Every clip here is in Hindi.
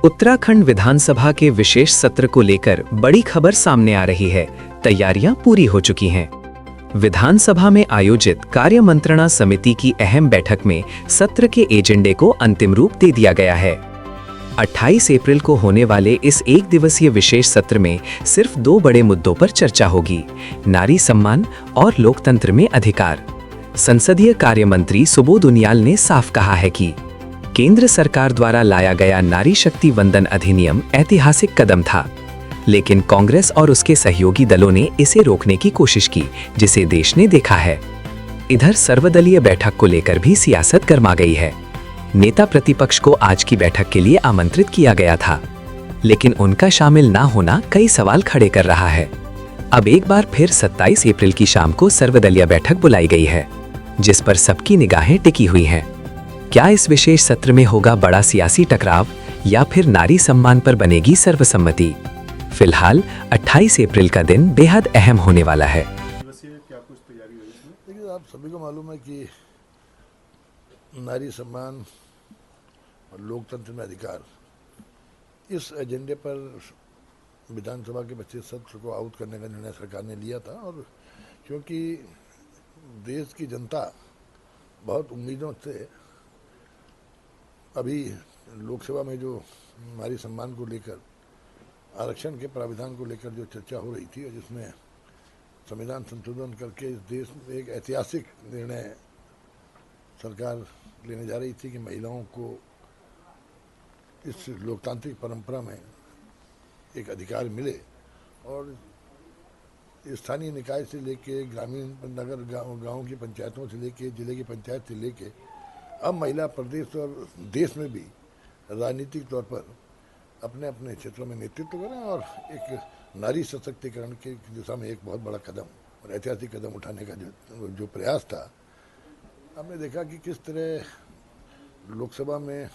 उत्तराखंड विधानसभा के विशेष सत्र को लेकर बड़ी खबर सामने आ रही है। तैयारियां पूरी हो चुकी हैं। विधानसभा में आयोजित कार्य मंत्रणा समिति की अहम बैठक में सत्र के एजेंडे को अंतिम रूप दे दिया गया है। 28 अप्रैल को होने वाले इस एक दिवसीय विशेष सत्र में सिर्फ 2 बड़े मुद्दों पर चर्चा होगी: नारी सम्मान और लोकतंत्र में अधिकार। संसदीय कार्य मंत्री सुबोध उनियाल ने साफ कहा है कि केंद्र सरकार द्वारा लाया गया नारी शक्ति वंदन अधिनियम ऐतिहासिक कदम था, लेकिन कांग्रेस और उसके सहयोगी दलों ने इसे रोकने की कोशिश की, जिसे देश ने देखा है। इधर सर्वदलीय बैठक को लेकर भी सियासत गर्मा गई है। नेता प्रतिपक्ष को आज की बैठक के लिए आमंत्रित किया गया था, लेकिन उनका शामिल ना होना कई सवाल खड़े कर रहा है। अब एक बार फिर 27 अप्रैल की शाम को सर्वदलीय बैठक बुलाई गई है, जिस पर सबकी निगाहें टिकी हुई हैं। क्या इस विशेष सत्र में होगा बड़ा सियासी टकराव या फिर नारी सम्मान पर बनेगी सर्वसम्मति? फिलहाल 28 अप्रैल का दिन बेहद अहम होने वाला है। देखिए, आप सभी को मालूम है कि नारी सम्मान और लोकतंत्र में अधिकार, इस एजेंडे पर विधानसभा के विशेष सत्र को आउट करने का निर्णय सरकार ने लिया था। और क्योंकि देश की जनता बहुत उम्मीदों से अभी लोकसभा में जो नारी सम्मान को लेकर, आरक्षण के प्राविधान को लेकर जो चर्चा हो रही थी, और जिसमें संविधान संशोधन करके इस देश में एक ऐतिहासिक निर्णय सरकार लेने जा रही थी कि महिलाओं को इस लोकतांत्रिक परंपरा में एक अधिकार मिले, और स्थानीय निकाय से लेके ग्रामीण नगर गांव की पंचायतों से लेके जिले की पंचायत से लेके अब महिला प्रदेश और देश में भी राजनीतिक तौर पर अपने अपने क्षेत्रों में नेतृत्व करें और एक नारी सशक्तिकरण की दिशा में एक बहुत बड़ा कदम और ऐतिहासिक कदम उठाने का जो प्रयास था। हमने देखा कि किस तरह लोकसभा में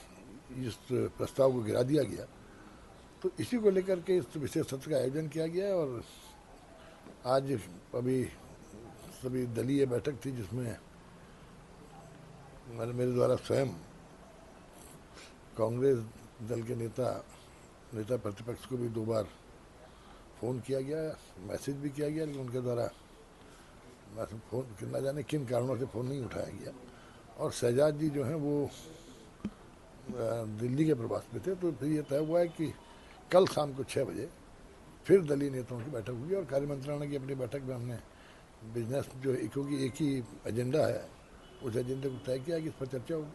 इस प्रस्ताव को गिरा दिया गया, तो इसी को लेकर के इस विशेष सत्र का आयोजन किया गया है। और आज अभी सभी दलीय बैठक थी, जिसमें मेरे द्वारा स्वयं कांग्रेस दल के नेता प्रतिपक्ष को भी 2 बार फ़ोन किया गया, मैसेज भी किया गया, लेकिन उनके द्वारा फ़ोन न जाने किन कारणों से फ़ोन नहीं उठाया गया। और शहजाद जी जो हैं वो दिल्ली के प्रवास में थे, तो फिर ये तय हुआ है कि कल शाम को 6 बजे फिर दलीय नेताओं की बैठक होगी। और कार्य मंत्रणा की अपनी बैठक में हमने बिजनेस जो, क्योंकि एक ही एजेंडा है, उस एजेंडे को तय किया कि इस पर चर्चा होगी।